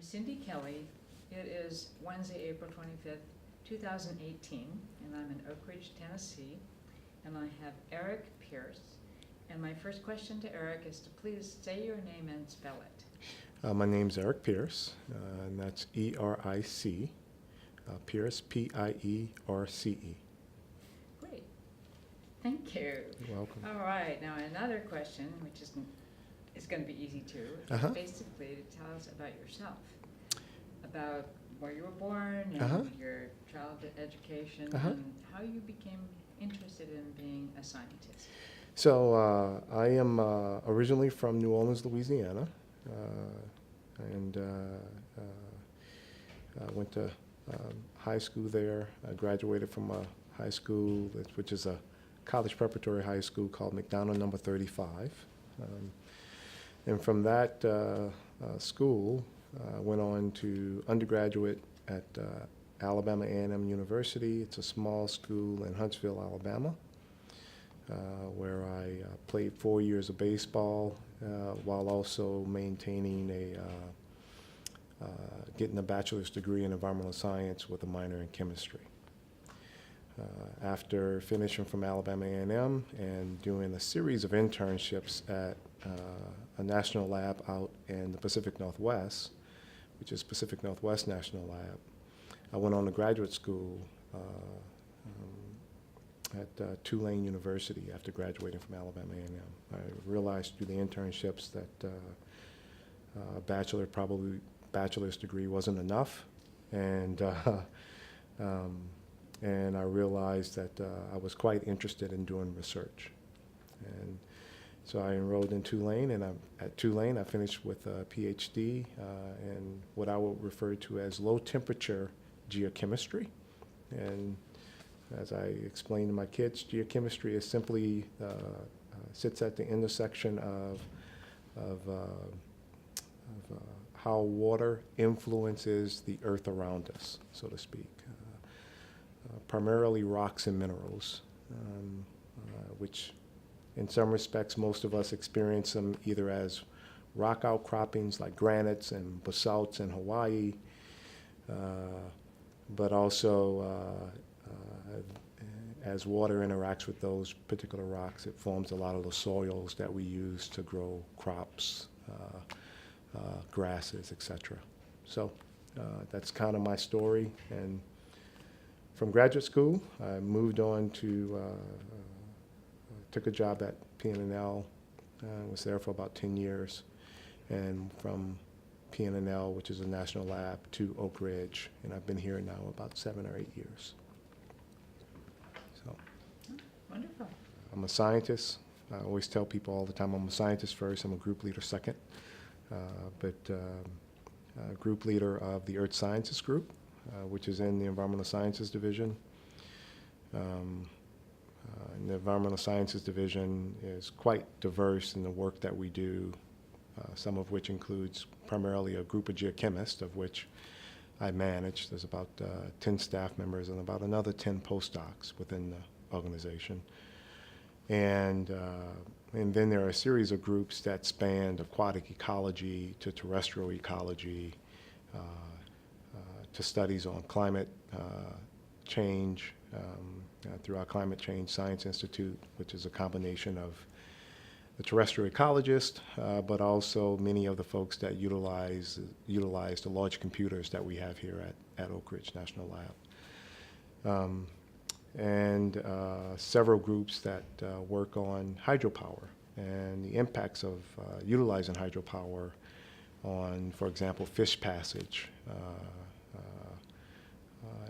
Cindy Kelly. It is Wednesday, April 25th, 2018, and I'm in Oak Ridge, Tennessee, and I have Eric Pierce. And my first question to Eric is to please say your name and spell it. My name's Eric Pierce, and that's E-R-I-C, Pierce, P-I-E-R-C-E. Great. Thank you. You're welcome. All right, now another question, which is going to be easy too, basically to tell us about yourself, about where you were born and your childhood education and how you became interested in being a scientist. So I am originally from New Orleans, Louisiana, and I went to high school there. I graduated from a high school, which is a college preparatory high school called McDonald No. 35. And from that school, I went on to undergraduate at Alabama A&M University. It's a small school in Huntsville, Alabama, where I played 4 years of baseball while also maintaining getting a bachelor's degree in environmental science with a minor in chemistry. After finishing from Alabama A&M and doing a series of internships at a national lab out in the Pacific Northwest, which is Pacific Northwest National Lab, I went on to graduate school at Tulane University after graduating from Alabama A&M. I realized through the internships that a bachelor's degree wasn't enough, and I realized that I was quite interested in doing research. And so I enrolled in Tulane, and at Tulane I finished with a Ph.D. In what I would refer to as low-temperature geochemistry. And as I explained to my kids, geochemistry is simply sits at the intersection of how water influences the earth around us, so to speak. Primarily rocks and minerals, which in some respects most of us experience them either as rock outcroppings like granites and basalts in Hawaii, but also as water interacts with those particular rocks, it forms a lot of the soils that we use to grow crops, grasses, etc. So that's kind of my story. And from graduate school, I moved on to, took a job at P&L, was there for about 10 years, and from P&L, which is a national lab, to Oak Ridge, and I've been here now about 7 or 8 years. So, Wonderful. I'm a scientist. I always tell people all the time I'm a scientist first, I'm a group leader second, group leader of the Earth Sciences Group, which is in the Environmental Sciences Division. And the Environmental Sciences Division is quite diverse in the work that we do, some of which includes primarily a group of geochemists, of which I manage. There's about 10 staff members and about another 10 postdocs within the organization. And then there are a series of groups that span aquatic ecology to terrestrial ecology, to studies on climate change through our Climate Change Science Institute, which is a combination of the terrestrial ecologist, but also many of the folks that utilize the large computers that we have here at Oak Ridge National Lab. And several groups that work on hydropower and the impacts of utilizing hydropower on, for example, fish passage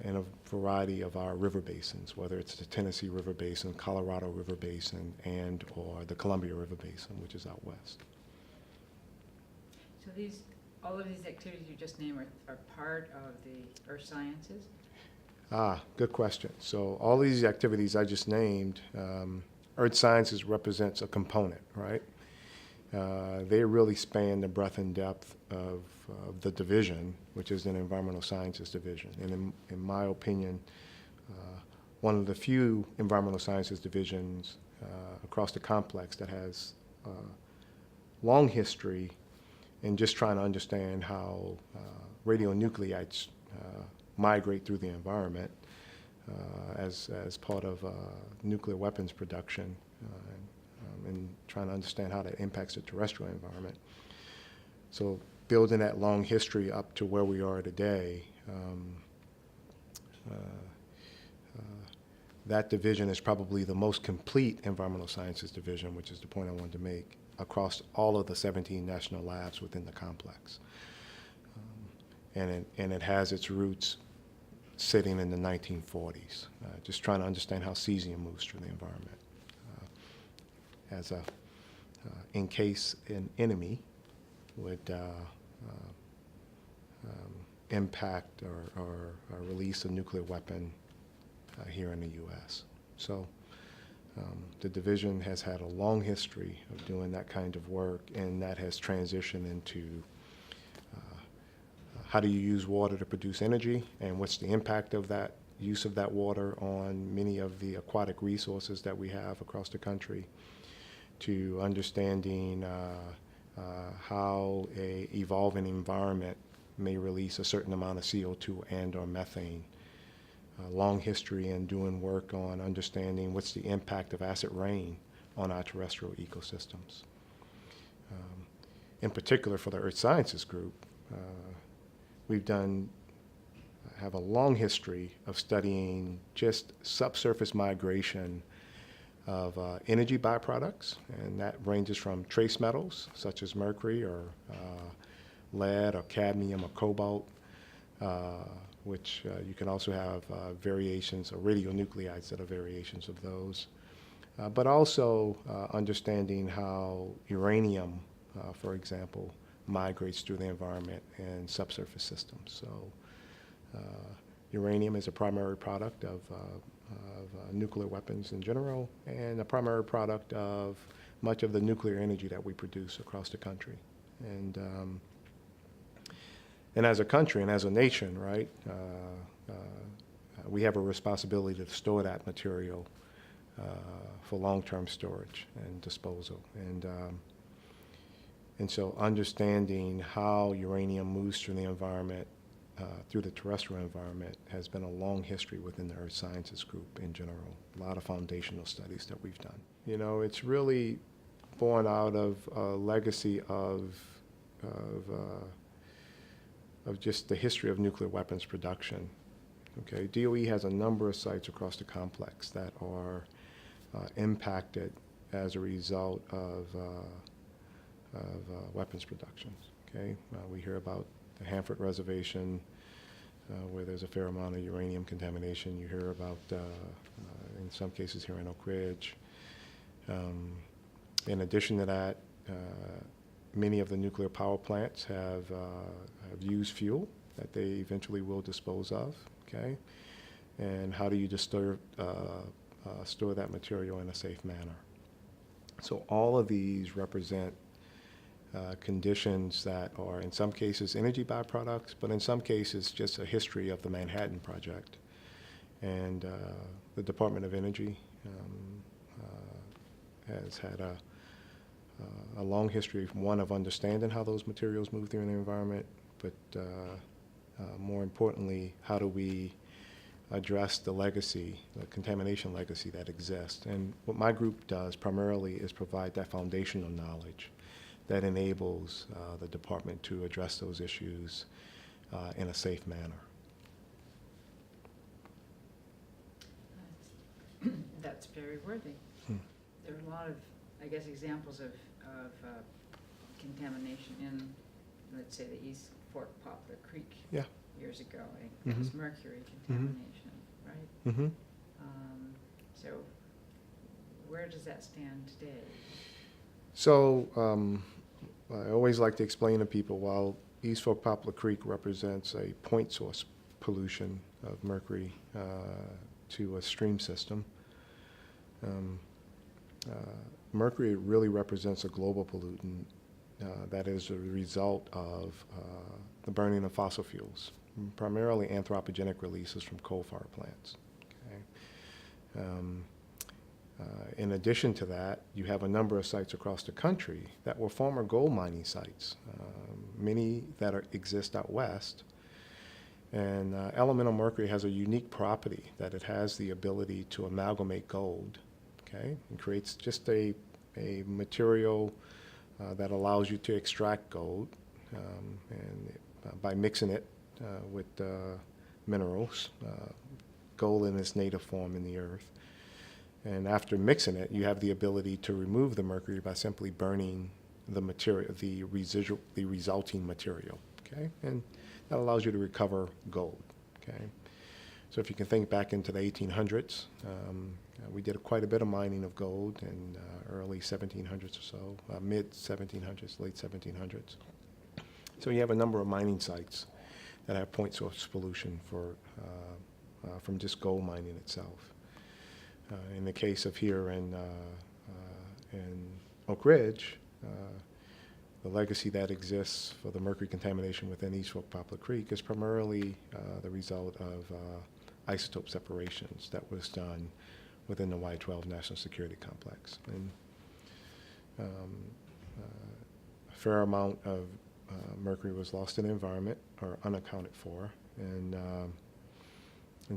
in a variety of our river basins, whether it's the Tennessee River Basin, Colorado River Basin, and or the Columbia River Basin, which is out west. So all of these activities you just named are part of the Earth Sciences? Good question. So all these activities I just named, Earth Sciences represents a component, right? They really span the breadth and depth of the division, which is an Environmental Sciences Division. And in my opinion, one of the few Environmental Sciences divisions across the complex that has long history and just trying to understand how radionuclides migrate through the environment as part of nuclear weapons production, and trying to understand how that impacts the terrestrial environment. So building that long history up to where we are today, that division is probably the most complete environmental sciences division, which is the point I wanted to make, across all of the 17 national labs within the complex. And it has its roots sitting in the 1940s, just trying to understand how cesium moves through the environment. In case an enemy would impact or release a nuclear weapon here in the U.S. So the division has had a long history of doing that kind of work, and that has transitioned into how do you use water to produce energy, and what's the impact of that use of that water on many of the aquatic resources that we have across the country, to understanding how a evolving environment may release a certain amount of CO2 and or methane. Long history in doing work on understanding what's the impact of acid rain on our terrestrial ecosystems. In particular for the Earth Sciences group, we've have a long history of studying just subsurface migration of energy byproducts, and that ranges from trace metals such as mercury or lead or cadmium or cobalt, which you can also have variations or radionuclides that are variations of those, but also understanding how uranium, for example, migrates through the environment and subsurface systems. So uranium is a primary product of nuclear weapons in general, and a primary product of much of the nuclear energy that we produce across the country. And as a country and as a nation, right, we have a responsibility to store that material for long-term storage and disposal. And so understanding how uranium moves through the environment, through the terrestrial environment, has been a long history within the Earth Sciences group in general. A lot of foundational studies that we've done. You know, it's really born out of a legacy of just the history of nuclear weapons production. Okay, DOE has a number of sites across the complex that are impacted as a result of weapons production. Okay, we hear about the Hanford Reservation, where there's a fair amount of uranium contamination. You hear about, in some cases here in Oak Ridge. In addition to that, many of the nuclear power plants have used fuel that they eventually will dispose of, okay? And how do you just store that material in a safe manner? So all of these represent conditions that are in some cases energy byproducts, but in some cases just a history of the Manhattan Project. And the Department of Energy has had a long history, one of understanding how those materials move through the environment, but more importantly, how do we address the legacy, the contamination legacy that exists. And what my group does primarily is provide that foundational knowledge that enables the department to address those issues in a safe manner. That's very worthy. There are a lot of, I guess, examples of contamination in, let's say, the East Fork Poplar Creek years ago. I think that was mercury contamination, right? So where does that stand today? So I always like to explain to people, while East Fork Poplar Creek represents a point source pollution of mercury to a stream system, mercury really represents a global pollutant that is a result of the burning of fossil fuels, primarily anthropogenic releases from coal-fired plants. Okay? In addition to that, you have a number of sites across the country that were former gold mining sites. many that exist out west. And elemental mercury has a unique property that it has the ability to amalgamate gold, okay? It creates just a material that allows you to extract gold, by mixing it with minerals, gold in its native form in the earth. And after mixing it, you have the ability to remove the mercury by simply burning the material, the resulting material, okay? And that allows you to recover gold, okay? So if you can think back into the 1800s, we did quite a bit of mining of gold in early 1700s or so, mid 1700s, late 1700s. So you have a number of mining sites that have point source pollution from just gold mining itself. In the case of here in Oak Ridge, the legacy that exists for the mercury contamination within East Fork Poplar Creek is primarily the result of isotope separations that was done within the Y-12 National Security Complex. And a fair amount of mercury was lost in the environment or unaccounted for. And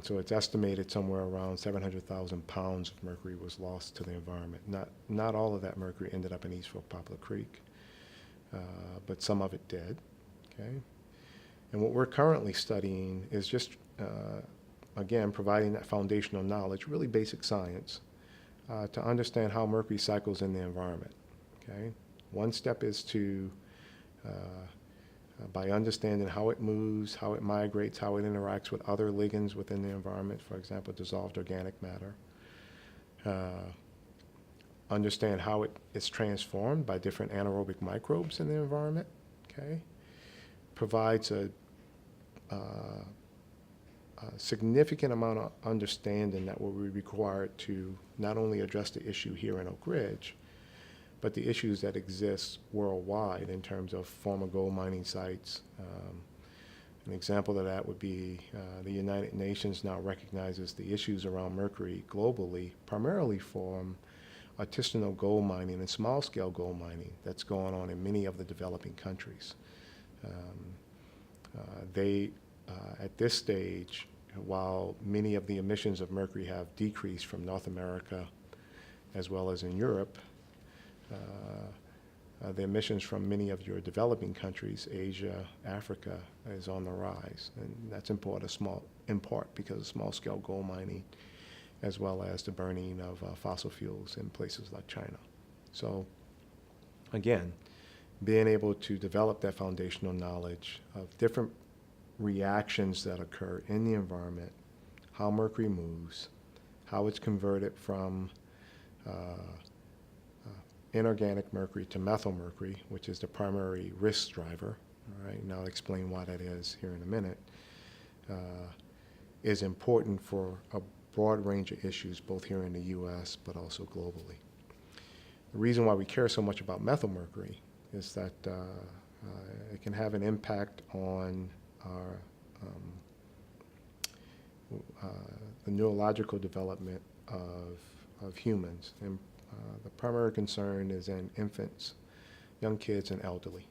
so it's estimated somewhere around 700,000 pounds of mercury was lost to the environment. Not all of that mercury ended up in East Fork Poplar Creek, but some of it did, okay? And what we're currently studying is just, again, providing that foundational knowledge, really basic science, to understand how mercury cycles in the environment, okay? One step is to, by understanding how it moves, how it migrates, how it interacts with other ligands within the environment, for example, dissolved organic matter, understand how it is transformed by different anaerobic microbes in the environment, okay? Provides a significant amount of understanding that will be required to not only address the issue here in Oak Ridge, but the issues that exist worldwide in terms of former gold mining sites. An example of that would be the United Nations now recognizes the issues around mercury globally, primarily from artisanal gold mining and small-scale gold mining that's going on in many of the developing countries. At this stage, while many of the emissions of mercury have decreased from North America as well as in Europe, the emissions from many of your developing countries, Asia, Africa, is on the rise. And that's in part because of small-scale gold mining, as well as the burning of fossil fuels in places like China. So, again, being able to develop that foundational knowledge of different reactions that occur in the environment, how mercury moves, how it's converted from inorganic mercury to methyl mercury, which is the primary risk driver, all right, and I'll explain why that is here in a minute, is important for a broad range of issues, both here in the U.S., but also globally. The reason why we care so much about methyl mercury is that it can have an impact on our the neurological development of humans. And the primary concern is in infants, young kids, and elderly.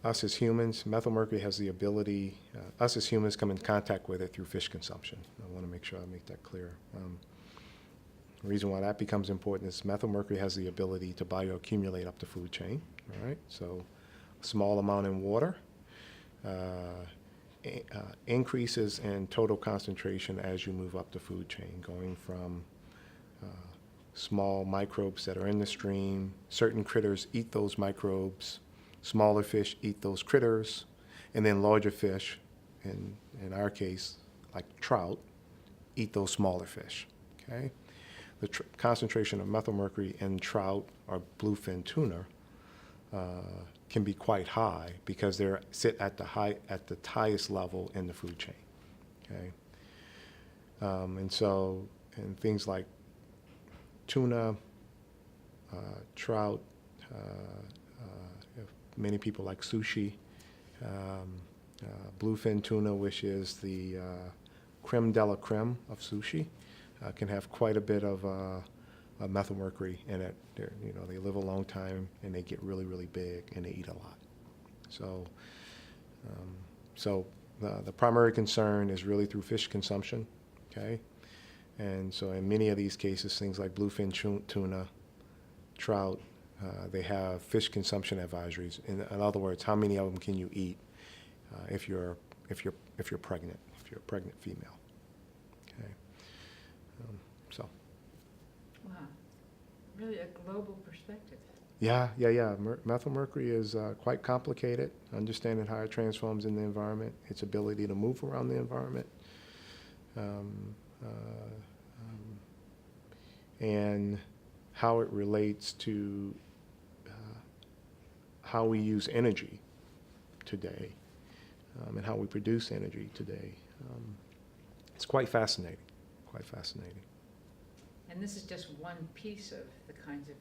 Us as humans, methyl mercury has the ability, us as humans come in contact with it through fish consumption. I want to make sure I make that clear. The reason why that becomes important is methyl mercury has the ability to bioaccumulate up the food chain, all right? So a small amount in water increases in total concentration as you move up the food chain, going from small microbes that are in the stream. Certain critters eat those microbes. Smaller fish eat those critters. And then larger fish, in our case, like trout, eat those smaller fish, okay? The concentration of methyl mercury in trout or bluefin tuna can be quite high because they sit at the highest level in the food chain, okay? And so, and things like tuna, trout, many people like sushi, bluefin tuna, which is the creme de la creme of sushi, can have quite a bit of methyl mercury, and that they live a long time and they get really, really big and they eat a lot. So, the primary concern is really through fish consumption, okay? And so in many of these cases, things like bluefin tuna, trout, they have fish consumption advisories. In other words, how many of them can you eat if you're pregnant, if you're a pregnant female? Okay. So. Wow, really a global perspective. Yeah. Methyl mercury is quite complicated. Understanding how it transforms in the environment, its ability to move around the environment, and how it relates to how we use energy today, and how we produce energy today. It's quite fascinating, quite fascinating. And this is just one piece of the kinds of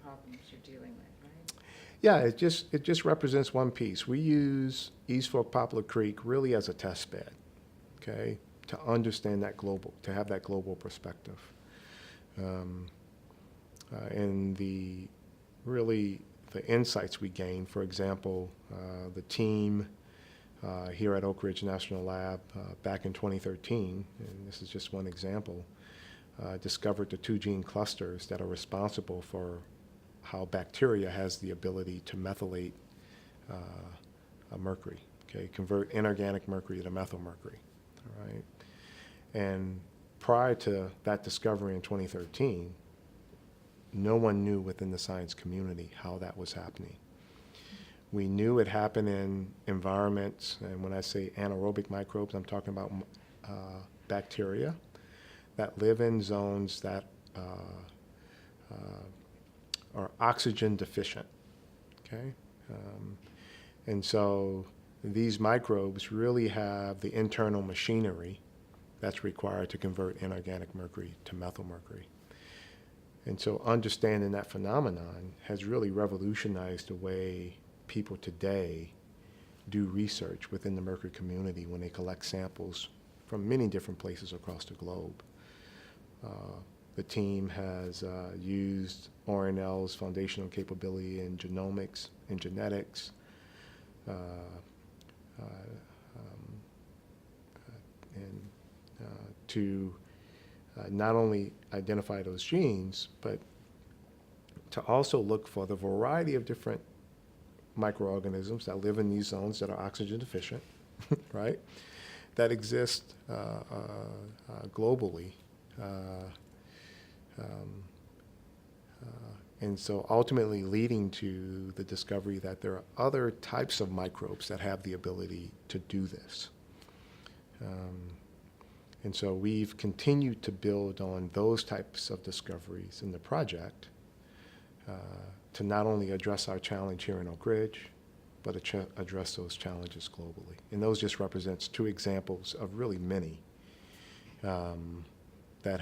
problems you're dealing with, right? Yeah, it just represents one piece. We use East Fork Poplar Creek really as a test bed, okay, to understand that to have that global perspective. And the insights we gain, for example, the team here at Oak Ridge National Lab back in 2013, and this is just one example, discovered the 2 gene clusters that are responsible for how bacteria has the ability to methylate mercury, okay, convert inorganic mercury to methyl mercury, all right? And prior to that discovery in 2013, no one knew within the science community how that was happening. We knew it happened in environments, and when I say anaerobic microbes, I'm talking about bacteria that live in zones that are oxygen deficient, okay? And so these microbes really have the internal machinery that's required to convert inorganic mercury to methyl mercury. And so understanding that phenomenon has really revolutionized the way people today do research within the mercury community when they collect samples from many different places across the globe. The team has used ORNL's foundational capability in genomics and genetics, to not only identify those genes, but to also look for the variety of different microorganisms that live in these zones that are oxygen deficient, right, that exist globally. And so ultimately leading to the discovery that there are other types of microbes that have the ability to do this. And so we've continued to build on those types of discoveries in the project to not only address our challenge here in Oak Ridge, but address those challenges globally. And those just represents 2 examples of really many that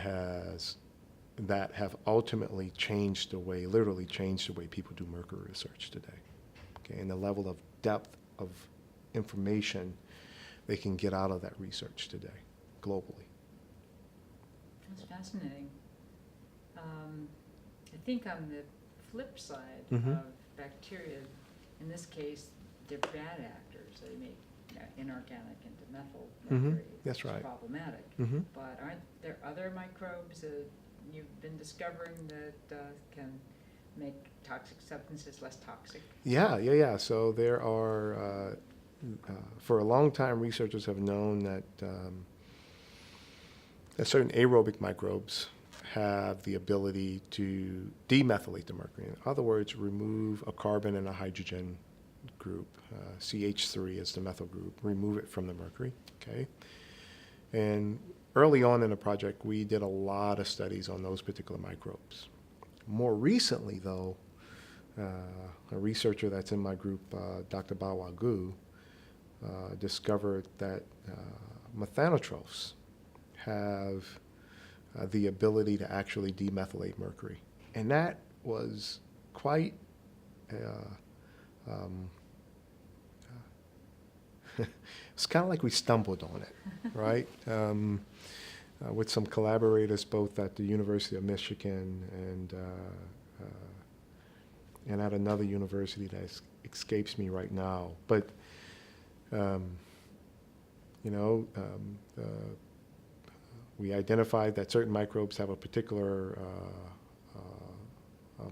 have ultimately literally changed the way people do mercury research today. Okay, and the level of depth of information they can get out of that research today, globally. That's fascinating. I think on the flip side Mm-hmm. of bacteria, in this case, they're bad actors. They make inorganic into methyl mercury. Mm-hmm. That's which is right. problematic. Mm-hmm. But aren't there other microbes that you've been discovering that can make toxic substances less toxic? Yeah. So there are, for a long time, researchers have known that certain aerobic microbes have the ability to demethylate the mercury. In other words, remove a carbon and a hydrogen group, CH3 is the methyl group, remove it from the mercury, okay? And early on in the project, we did a lot of studies on those particular microbes. More recently, though, a researcher that's in my group, Dr. Bawa Gu, discovered that methanotrophs have the ability to actually demethylate mercury. And that was quite it's kind of like we stumbled on it, right? with some collaborators both at the University of Michigan and at another university that escapes me right now. But, we identified that certain microbes have a particular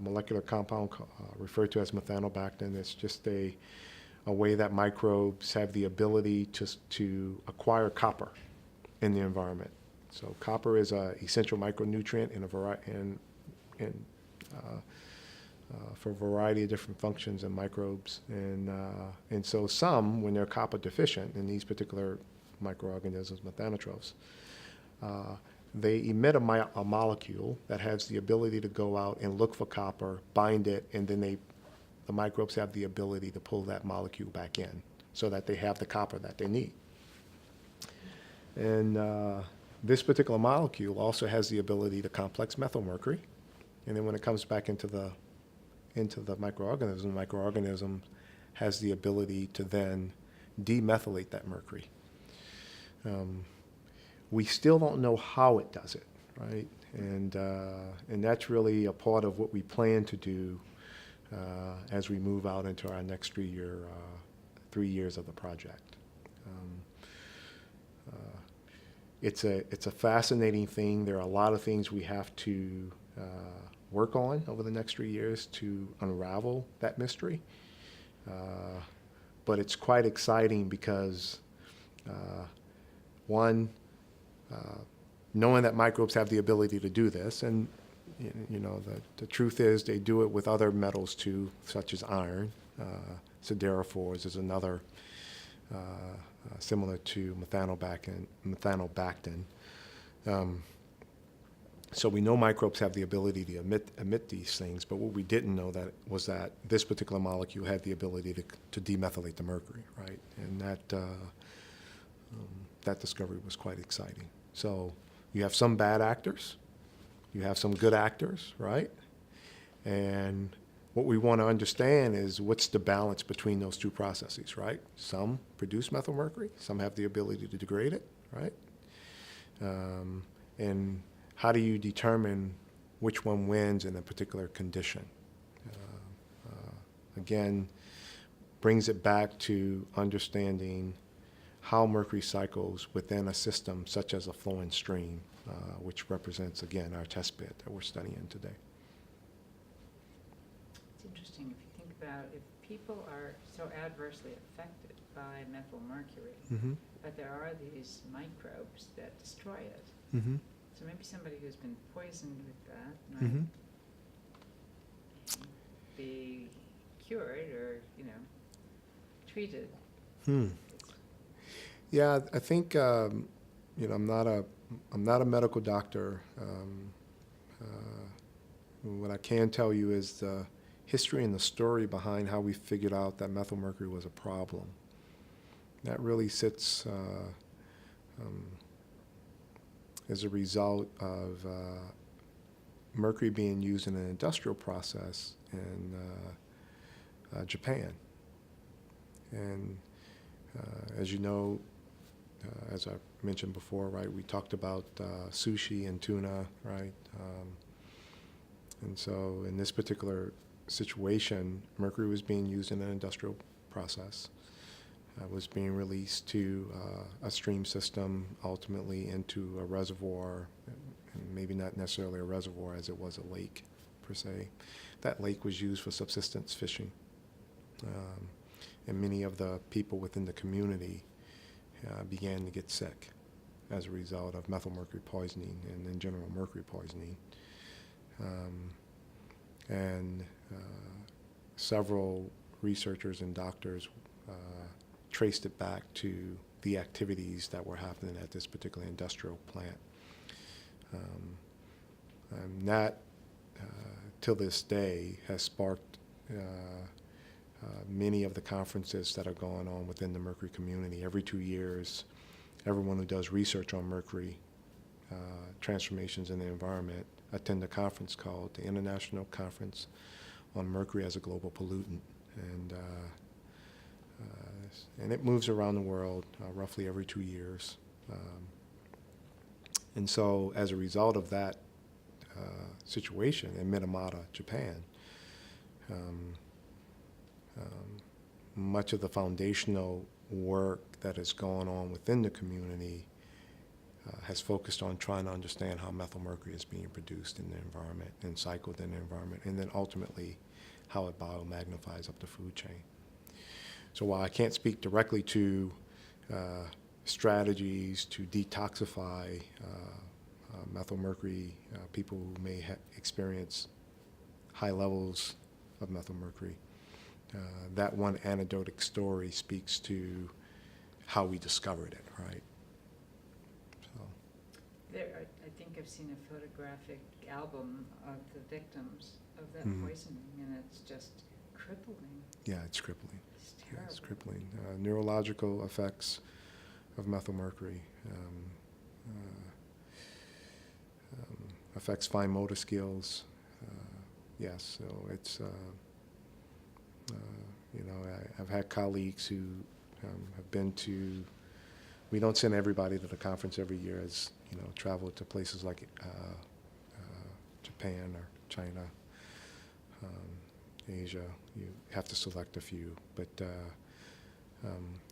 molecular compound referred to as methanobactin. It's just a way that microbes have the ability to acquire copper in the environment. So copper is an essential micronutrient for a variety of different functions in microbes. And so some, when they're copper deficient in these particular microorganisms, methanotrophs, they emit a molecule that has the ability to go out and look for copper, bind it, and then the microbes have the ability to pull that molecule back in so that they have the copper that they need. And this particular molecule also has the ability to complex methyl mercury. And then when it comes back into the microorganism has the ability to then demethylate that mercury. We still don't know how it does it, right? And that's really a part of what we plan to do as we move out into our next 3 years of the project. It's a fascinating thing. There are a lot of things we have to work on over the next 3 years to unravel that mystery. But it's quite exciting because, one, knowing that microbes have the ability to do this, and the truth is they do it with other metals too, such as iron. Siderophores is another similar to methanobactin. So we know microbes have the ability to emit these things, but what we didn't know was that this particular molecule had the ability to demethylate the mercury, right? And that discovery was quite exciting. So you have some bad actors, you have some good actors, right? And what we want to understand is what's the balance between those two processes, right? Some produce methyl mercury, some have the ability to degrade it, right? And how do you determine which one wins in a particular condition? Again, brings it back to understanding how mercury cycles within a system such as a flowing stream, which represents, again, our test bed that we're studying today. It's interesting if you think about if people are so adversely affected by methyl mercury, Mm-hmm. but there are these microbes that destroy it. Mm-hmm. So maybe somebody who's been poisoned with that might Mm-hmm. be cured or, treated. Yeah, I think I'm not a medical doctor. What I can tell you is the history and the story behind how we figured out that methyl mercury was a problem. That really sits as a result of mercury being used in an industrial process in Japan. And as you know, as I mentioned before, right, we talked about sushi and tuna, right? And so in this particular situation, mercury was being used in an industrial process. Was being released to a stream system, ultimately into a reservoir, and maybe not necessarily a reservoir as it was a lake per se. That lake was used for subsistence fishing. And many of the people within the community began to get sick as a result of methyl mercury poisoning and in general mercury poisoning. And several researchers and doctors traced it back to the activities that were happening at this particular industrial plant. And that, till this day, has sparked many of the conferences that are going on within the mercury community. Every 2 years, everyone who does research on mercury transformations in the environment attend a conference called the International Conference on Mercury as a Global Pollutant. And it moves around the world roughly every 2 years. And so as a result of that situation in Minamata, Japan, much of the foundational work that has gone on within the community has focused on trying to understand how methyl mercury is being produced in the environment and cycled in the environment, and then ultimately how it biomagnifies up the food chain. So while I can't speak directly to strategies to detoxify methyl mercury, people who may experience high levels of methyl mercury, that one anecdotic story speaks to how we discovered it, right? So. I think I've seen a photographic album of the victims of that poisoning, and it's just crippling. Yeah, it's crippling. It's terrible. Yeah, it's crippling. Neurological effects of methyl mercury affects fine motor skills. Yes, so it's, I've had colleagues who have been to, we don't send everybody to the conference every year, as, travel to places like Japan or China, Asia. You have to select a few. But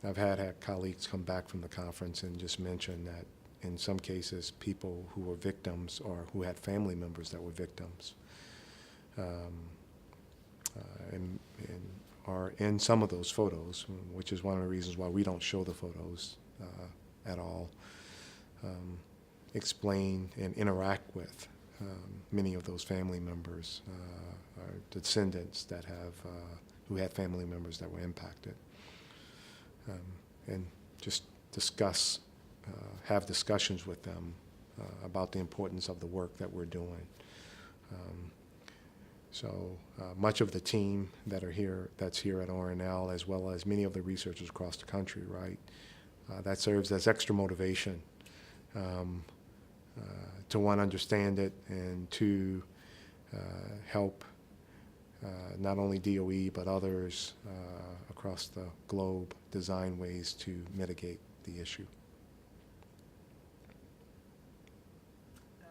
I've had colleagues come back from the conference and just mention that in some cases, people who were victims or who had family members that were victims and are in some of those photos, which is one of the reasons why we don't show the photos at all, explain and interact with many of those family members, or descendants that who had family members that were impacted, and just have discussions with them about the importance of the work that we're doing. So much of the team that's here at ORNL, as well as many of the researchers across the country, right, that serves as extra motivation to, one, understand it, and two, help not only DOE but others across the globe design ways to mitigate the issue. Oh,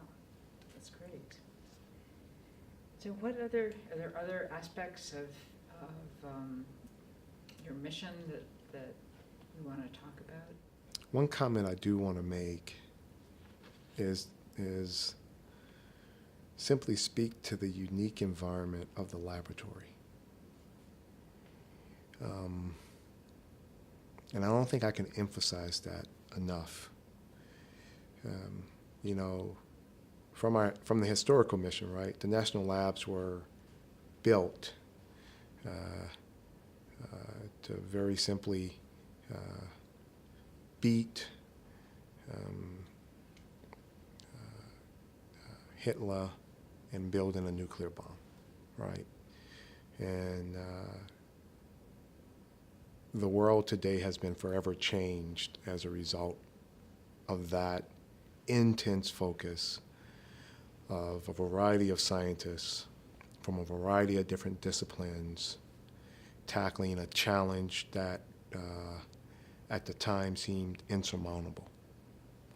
that's great. So are there other aspects of your mission that you want to talk about? One comment I do want to make is simply speak to the unique environment of the laboratory. And I don't think I can emphasize that enough. From the historical mission, right, the national labs were built to very simply beat Hitler and building a nuclear bomb, right? And the world today has been forever changed as a result of that intense focus of a variety of scientists from a variety of different disciplines tackling a challenge that at the time seemed insurmountable,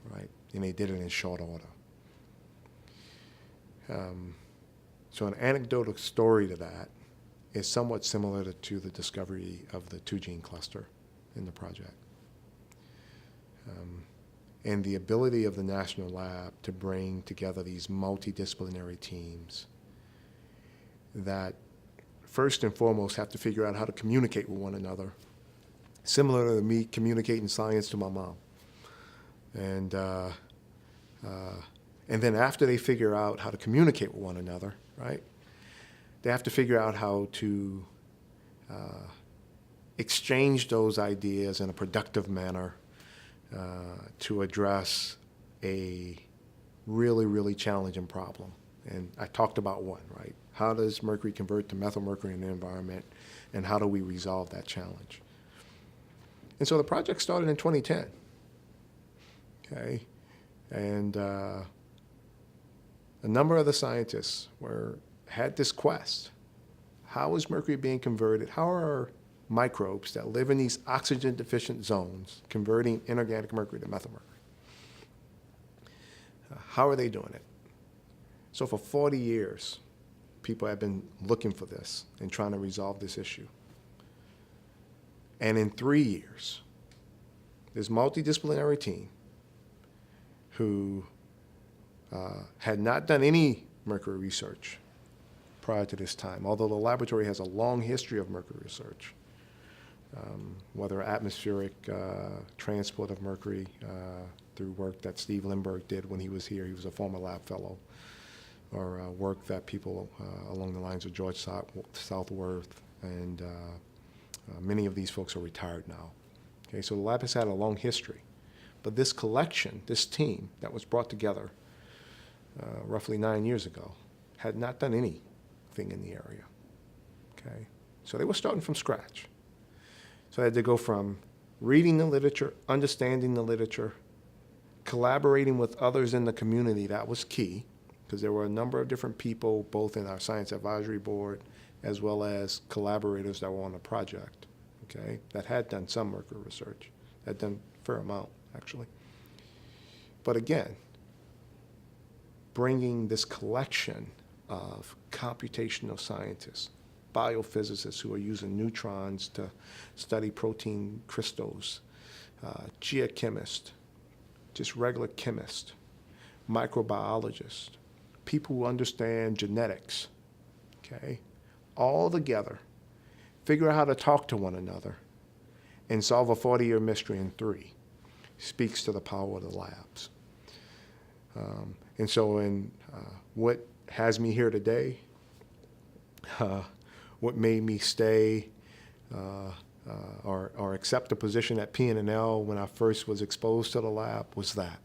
right? And they did it in short order. So an anecdotal story to that is somewhat similar to the discovery of the 2-gene cluster in the project. And the ability of the National Lab to bring together these multidisciplinary teams that first and foremost have to figure out how to communicate with one another, similar to me communicating science to my mom. And then after they figure out how to communicate with one another, right, they have to figure out how to exchange those ideas in a productive manner to address a really, really challenging problem. And I talked about one, right? How does mercury convert to methyl mercury in the environment, and how do we resolve that challenge? And so the project started in 2010, okay? And a number of the scientists had this quest. How is mercury being converted? How are microbes that live in these oxygen-deficient zones converting inorganic mercury to methyl How are they doing it? So for 40 years, people have been looking for this and trying to resolve this issue. And in 3 years, this multidisciplinary team who had not done any mercury research prior to this time, although the laboratory has a long history of mercury research, whether atmospheric transport of mercury through work that Steve Lindbergh did when he was here. He was a former lab fellow, or work that people along the lines of George Southworth, and many of these folks are retired now. Okay, so the lab has had a long history. But this collection, this team that was brought together roughly 9 years ago, had not done anything in the area. Okay, so they were starting from scratch. So they had to go from reading the literature, understanding the literature, collaborating with others in the community. That was key, because there were a number of different people, both in our science advisory board, as well as collaborators that were on the project, okay, that had done some mercury research, had done a fair amount, actually. But again, bringing this collection of computational scientists, biophysicists who are using neutrons to study protein crystals, geochemists, just regular chemists, microbiologists, people who understand genetics, okay, all together, figure out how to talk to one another, and solve a 40-year mystery in 3, speaks to the power of the labs. And so in what has me here today, what made me stay or accept a position at PNNL when I first was exposed to the lab was that.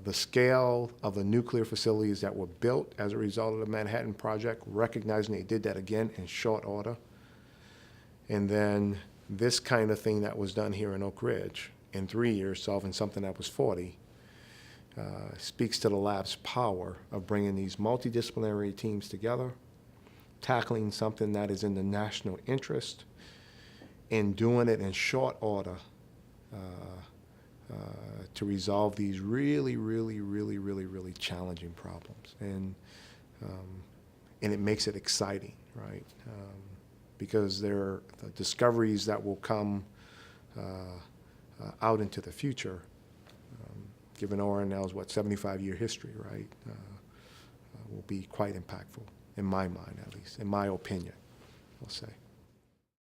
The scale of the nuclear facilities that were built as a result of the Manhattan Project, recognizing they did that again in short order. And then this kind of thing that was done here in Oak Ridge in 3 years, solving something that was 40, speaks to the lab's power of bringing these multidisciplinary teams together, tackling something that is in the national interest, and doing it in short order to resolve these really challenging problems. And it makes it exciting, right? Because there are the discoveries that will come out into the future, given ORNL's, 75-year history, right, will be quite impactful, in my mind at least, in my opinion, I'll say.